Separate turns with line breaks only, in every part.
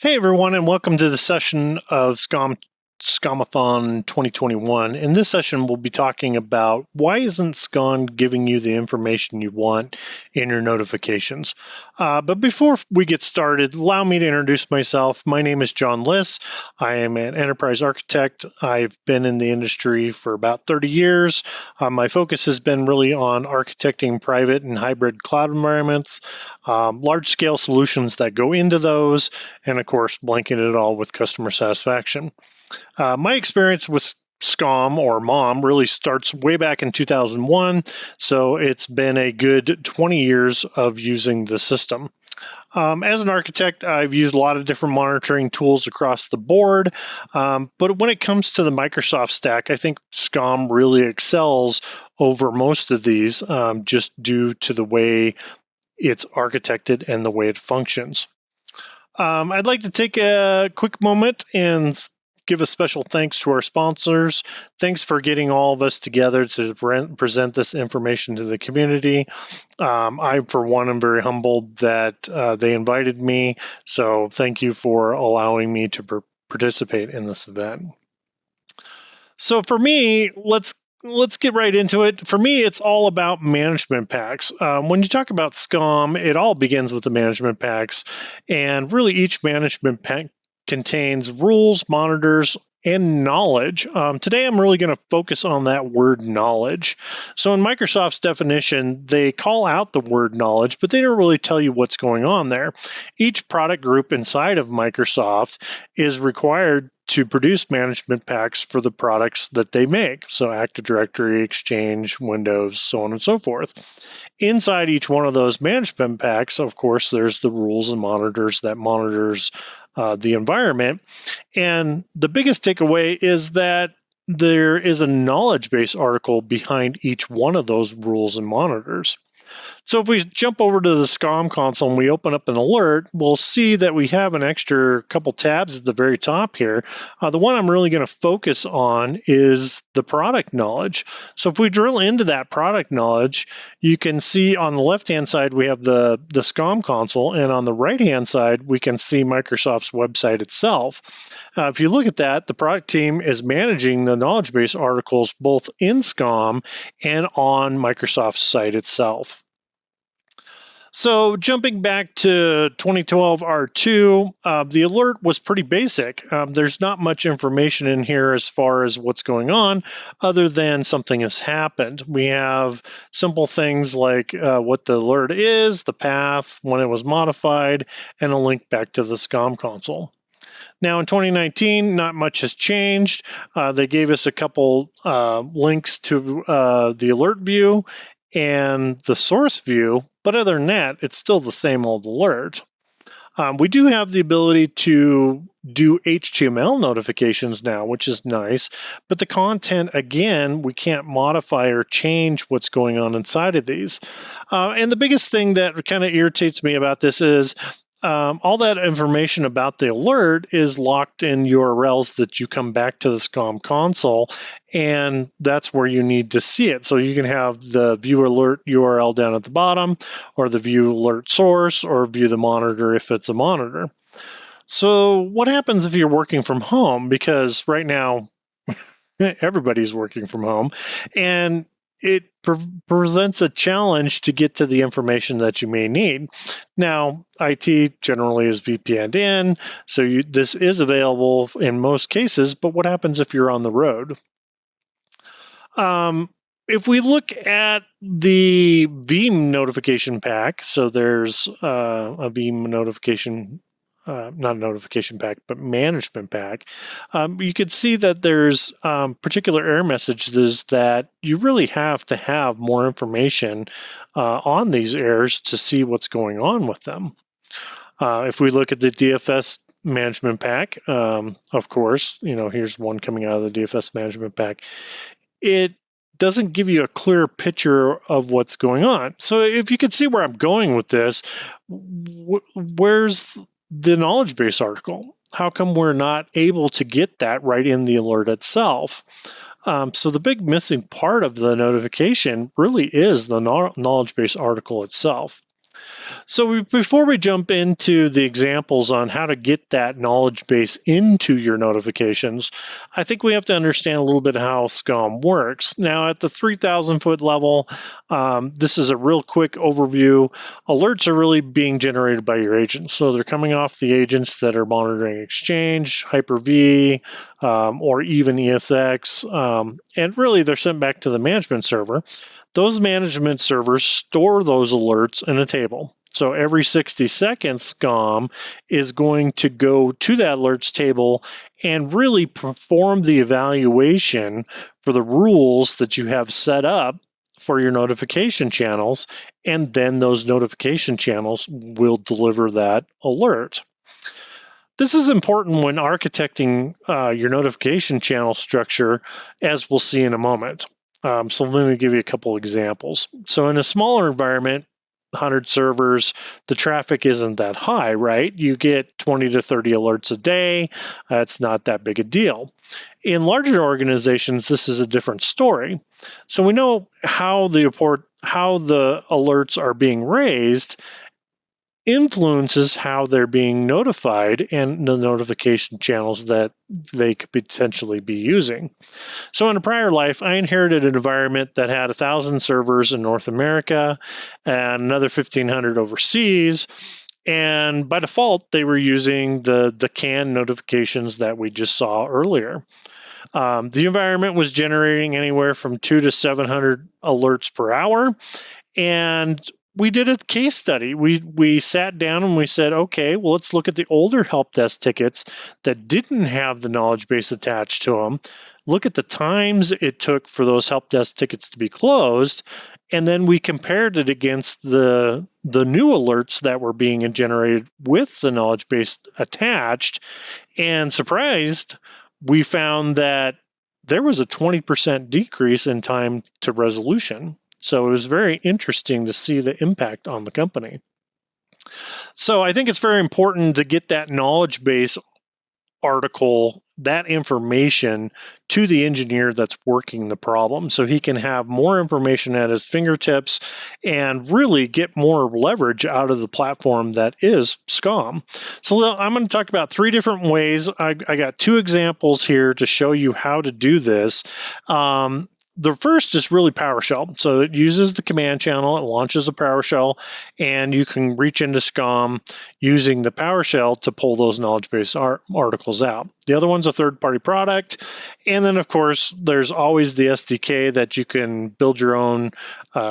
Hey everyone, and welcome to the session of SCOMathon 2021. In this session, we'll be talking about why isn't SCOM giving you the information you want in your notifications. But before we get started, allow me to introduce myself. My name is John Liss. I am an enterprise architect. I've been in the industry for about 30 years. My focus has been really on architecting private and hybrid cloud environments, large-scale solutions that go into those, and of course, blanking it all with customer satisfaction. My experience with SCOM or MOM really starts way back in 2001, so it's been a good 20 years of using the system. As an architect, I've used a lot of different monitoring tools across the board, but when it comes to the Microsoft stack, I think SCOM really excels over most of these just due to the way it's architected and the way it functions. I'd like to take a quick moment and give a special thanks to our sponsors. Thanks for getting all of us together to present this information to the community. I, for one, am very humbled that they invited me, so thank you for allowing me to participate in this event. So for me, let's get right into it. For me, it's all about management packs. When you talk about SCOM, it all begins with the management packs, and really each management pack contains rules, monitors, and knowledge. Today, I'm really going to focus on that word knowledge. So in Microsoft's definition, they call out the word knowledge, but they don't really tell you what's going on there. Each product group inside of Microsoft is required to produce management packs for the products that they make. So Active Directory, Exchange, Windows, so on and so forth. Inside each one of those management packs, of course, there's the rules and monitors that monitors the environment. And the biggest takeaway is that there is a knowledge base article behind each one of those rules and monitors. So if we jump over to the SCOM console and we open up an alert, we'll see that we have an extra couple tabs at the very top here. The one I'm really going to focus on is the product knowledge. So if we drill into that product knowledge, you can see on the left-hand side, we have the SCOM console, and on the right-hand side, we can see Microsoft's website itself. If you look at that, the product team is managing the knowledge base articles both in SCOM and on Microsoft's site itself. So jumping back to 2012 R2, the alert was pretty basic. There's not much information in here as far as what's going on, other than something has happened. We have simple things like what the alert is, the path, when it was modified, and a link back to the SCOM console. Now in 2019, not much has changed. They gave us a couple links to the alert view and the source view, but other than that, it's still the same old alert. We do have the ability to do HTML notifications now, which is nice, but the content, again, we can't modify or change what's going on inside of these. And the biggest thing that kind of irritates me about this is all that information about the alert is locked in URLs that you come back to the SCOM console, and that's where you need to see it. So you can have the view alert URL down at the bottom, or the view alert source, or view the monitor if it's a monitor. So what happens if you're working from home? Because right now, everybody's working from home, and it presents a challenge to get to the information that you may need. Now, IT generally is VPN'd in, so this is available in most cases, but what happens if you're on the road? If we look at the Veeam notification pack, so there's a Veeam notification not a notification pack, but management pack, you could see that there's particular error messages that you really have to have more information on these errors to see what's going on with them. If we look at the DFS management pack, of course, here's one coming out of the DFS management pack. It doesn't give you a clear picture of what's going on. So if you could see where I'm going with this, where's the knowledge base article? How come we're not able to get that right in the alert itself? So the big missing part of the notification really is the knowledge base article itself. So before we jump into the examples on how to get that knowledge base into your notifications, I think we have to understand a little bit how SCOM works. Now, at the 3,000 foot level, this is a real quick overview. Alerts are really being generated by your agents. So they're coming off the agents that are monitoring Exchange, Hyper-V, or even ESX, and really they're sent back to the management server. Those management servers store those alerts in a table. So every 60 seconds, SCOM is going to go to that alerts table and really perform the evaluation for the rules that you have set up for your notification channels, and then those notification channels will deliver that alert. This is important when architecting your notification channel structure, as we'll see in a moment. So let me give you a couple examples. So in a smaller environment, 100 servers, the traffic isn't that high, right? You get 20 to 30 alerts a day. It's not that big a deal. In larger organizations, this is a different story. So we know how the alerts are being raised influences how they're being notified and the notification channels that they could potentially be using. So in a prior life, I inherited an environment that had 1,000 servers in North America and another 1,500 overseas. And by default, they were using the CAN notifications that we just saw earlier. The environment was generating anywhere from 200 to 700 alerts per hour. And we did a case study. We sat down and we said, okay, well, let's look at the older help desk tickets that didn't have the knowledge base attached to them. Look at the times it took for those help desk tickets to be closed, and then we compared it against the new alerts that were being generated with the knowledge base attached. And surprised, we found that there was a 20% decrease in time to resolution. So it was very interesting to see the impact on the company. So I think it's very important to get that knowledge base article, that information to the engineer that's working the problem so he can have more information at his fingertips and really get more leverage out of the platform that is SCOM. So I'm going to talk about 3 different ways. I got 2 examples here to show you how to do this. The first is really PowerShell. So it uses the command channel, it launches a PowerShell, and you can reach into SCOM using the PowerShell to pull those knowledge base articles out. The other one's a third-party product. And then, of course, there's always the SDK that you can build your own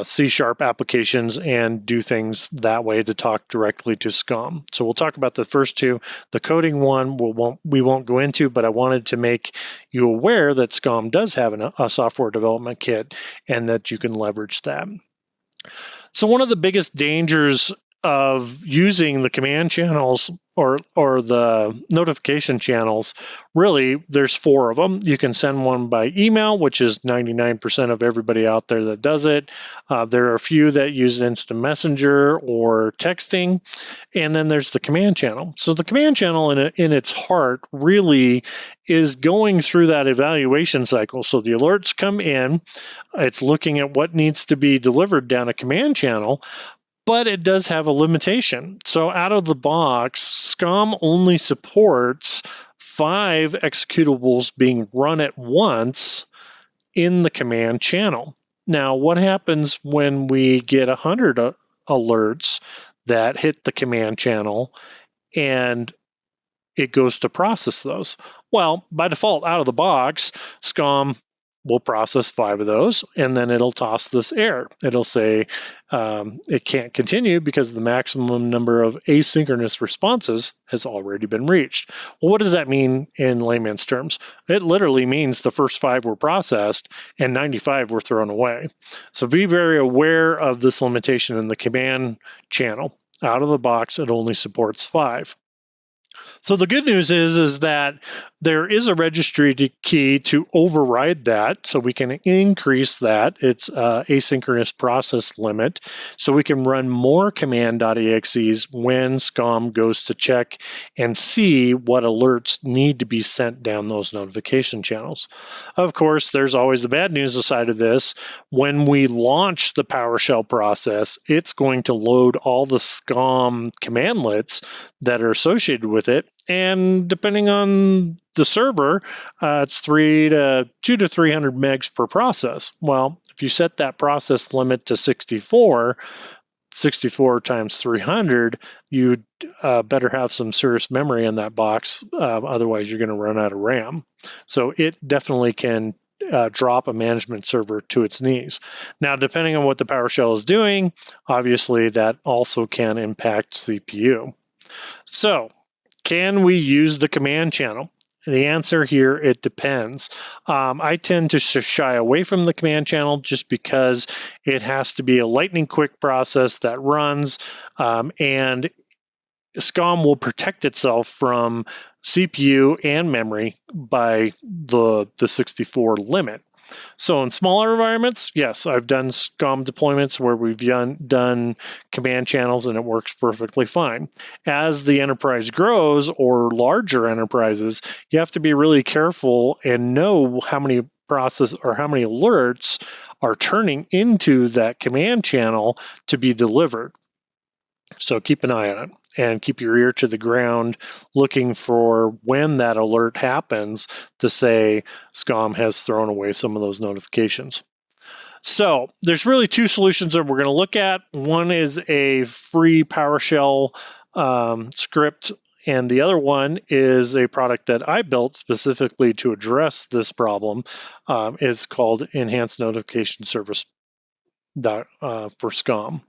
C# applications and do things that way to talk directly to SCOM. So we'll talk about the first 2. The coding one we won't go into, but I wanted to make you aware that SCOM does have a software development kit and that you can leverage that. So one of the biggest dangers of using the command channels or the notification channels, really, there's 4 of them. You can send one by email, which is 99% of everybody out there that does it. There are a few that use instant messenger or texting. And then there's the command channel. So the command channel in its heart really is going through that evaluation cycle. So the alerts come in, it's looking at what needs to be delivered down a command channel, but it does have a limitation. So out of the box, SCOM only supports 5 executables being run at once in the command channel. Now, what happens when we get 100 alerts that hit the command channel and it goes to process those? Well, by default, out of the box, SCOM will process 5 of those, and then it'll toss this error. It'll say it can't continue because the maximum number of asynchronous responses has already been reached. Well, what does that mean in layman's terms? It literally means the first 5 were processed and 95 were thrown away. So be very aware of this limitation in the command channel. Out of the box, it only supports 5. So the good news is that there is a registry key to override that, so we can increase that. It's asynchronous process limit, so we can run more command.exes when SCOM goes to check and see what alerts need to be sent down those notification channels. Of course, there's always the bad news aside of this. When we launch the PowerShell process, it's going to load all the SCOM commandlets that are associated with it. And depending on the server, it's 200 to 300 megs per process. Well, if you set that process limit to 64 times 300, you better have some serious memory in that box. Otherwise, you're going to run out of RAM. So it definitely can drop a management server to its knees. Now, depending on what the PowerShell is doing, obviously that also can impact CPU. So, can we use the command channel? The answer here, it depends. I tend to shy away from the command channel just because it has to be a lightning quick process that runs, and SCOM will protect itself from CPU and memory by the 64 limit. So in smaller environments, yes, I've done SCOM deployments where we've done command channels and it works perfectly fine. As the enterprise grows, or larger enterprises, you have to be really careful and know how many process or how many alerts are turning into that command channel to be delivered. So keep an eye on it and keep your ear to the ground looking for when that alert happens to say SCOM has thrown away some of those notifications. So there's really two solutions that we're going to look at. One is a free PowerShell script, and the other one is a product that I built specifically to address this problem. It's called Enhanced Notification Service for SCOM.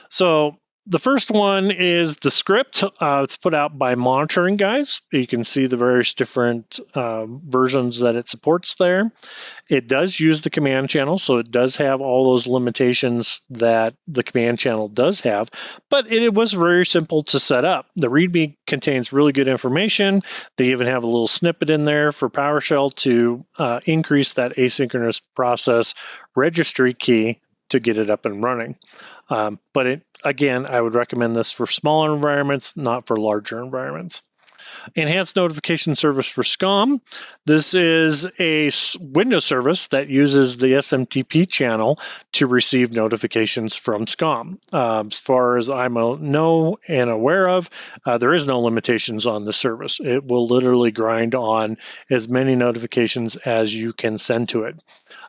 So the first one is the script. It's put out by Monitoring Guys. You can see the various different versions that it supports there. It does use the command channel, so it does have all those limitations that the command channel does have, but it was very simple to set up. The README contains really good information. They even have a little snippet in there for PowerShell to increase that asynchronous process registry key to get it up and running. But again, I would recommend this for smaller environments, not for larger environments. Enhanced Notification Service for SCOM. This is a Windows service that uses the SMTP channel to receive notifications from SCOM. As far as I know and aware of, there is no limitations on the service. It will literally grind on as many notifications as you can send to it.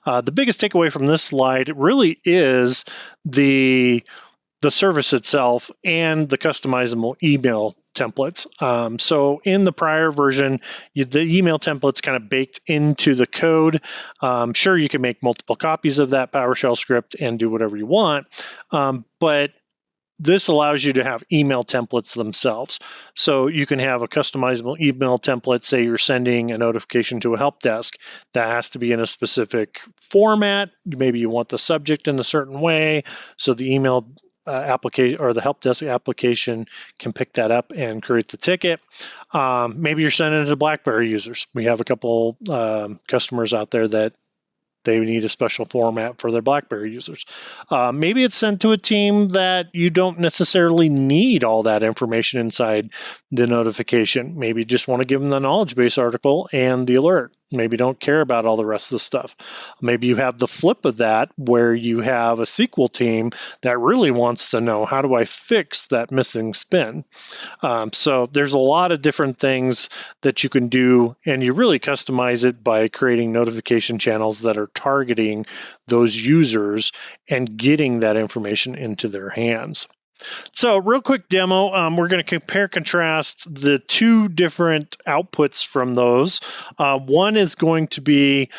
The biggest takeaway from this slide really is the service itself and the customizable email templates. So in the prior version, the email templates kind of baked into the code. Sure, you can make multiple copies of that PowerShell script and do whatever you want, but this allows you to have email templates themselves. So you can have a customizable email template. Say you're sending a notification to a help desk that has to be in a specific format. Maybe you want the subject in a certain way, so the email application or the help desk application can pick that up and create the ticket. Maybe you're sending it to BlackBerry users. We have a couple customers out there that they need a special format for their BlackBerry users. Maybe it's sent to a team that you don't necessarily need all that information inside the notification. Maybe you just want to give them the knowledge base article and the alert. Maybe don't care about all the rest of the stuff. Maybe you have the flip of that where you have a SQL team that really wants to know, how do I fix that missing spin? So there's a lot of different things that you can do, and you really customize it by creating notification channels that are targeting those users and getting that information into their hands. So real quick demo, we're going to compare contrast the two different outputs from those. One is going to be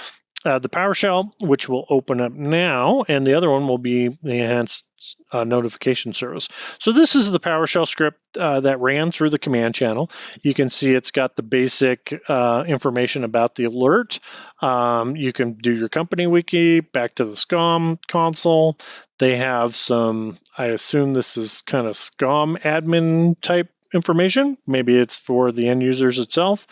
the PowerShell, which will open up now, and the other one will be the enhanced notification service. So this is the PowerShell script that ran through the command channel. You can see it's got the basic information about the alert. You can do your company wiki, back to the SCOM console. They have some, I assume this is kind of SCOM admin type information. Maybe it's for the end users itself.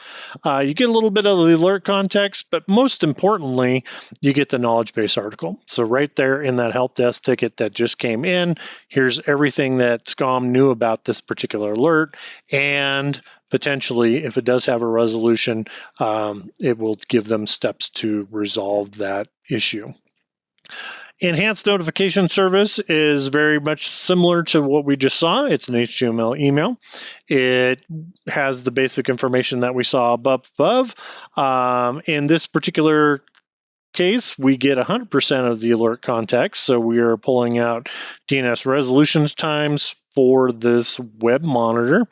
You get a little bit of the alert context, but most importantly, you get the knowledge base article. So right there in that help desk ticket that just came in, here's everything that SCOM knew about this particular alert, and potentially, if it does have a resolution, it will give them steps to resolve that issue. Enhanced notification service is very much similar to what we just saw. It's an HTML email. It has the basic information that we saw above. In this particular case, we get 100% of the alert context. So we are pulling out DNS resolutions times for this web monitor.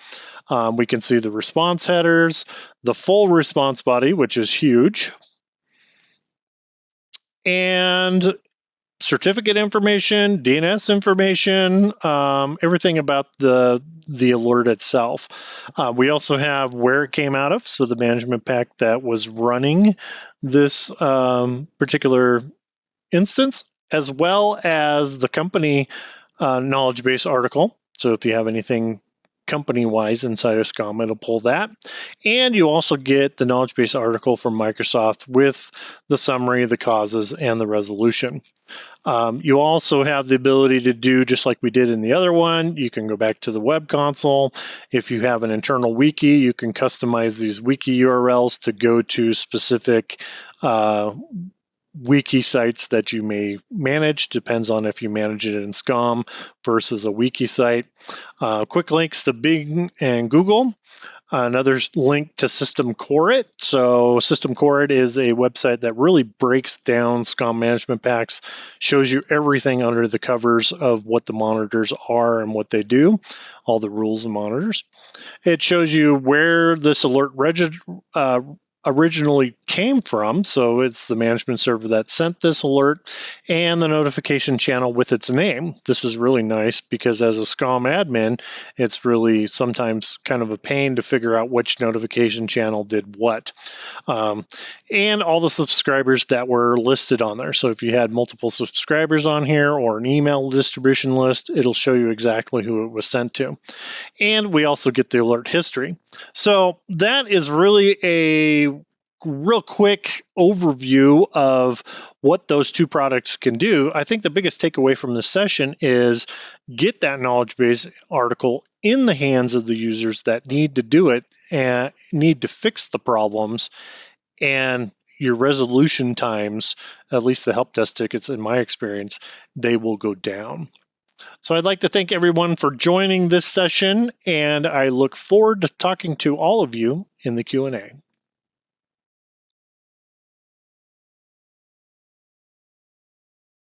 We can see the response headers, the full response body, which is huge, and certificate information, DNS information, everything about the alert itself. We also have where it came out of, so the management pack that was running this particular instance, as well as the company knowledge base article. So if you have anything company-wise inside of SCOM, it'll pull that. And you also get the knowledge base article from Microsoft with the summary, the causes, and the resolution. You also have the ability to do just like we did in the other one. You can go back to the web console. If you have an internal wiki, you can customize these wiki URLs to go to specific wiki sites that you may manage. Depends on if you manage it in SCOM versus a wiki site. Quick links to Bing and Google. Another link to System Core. So System Core is a website that really breaks down SCOM management packs, shows you everything under the covers of what the monitors are and what they do, all the rules and monitors. It shows you where this alert originally came from. So it's the management server that sent this alert and the notification channel with its name. This is really nice because as a SCOM admin, it's really sometimes kind of a pain to figure out which notification channel did what. And all the subscribers that were listed on there. So if you had multiple subscribers on here or an email distribution list, it'll show you exactly who it was sent to. And we also get the alert history. So that is really a real quick overview of what those two products can do. I think the biggest takeaway from this session is get that knowledge base article in the hands of the users that need to do it and need to fix the problems, and your resolution times, at least the help desk tickets in my experience, they will go down. So I'd like to thank everyone for joining this session, and I look forward to talking to all of you in the Q&A.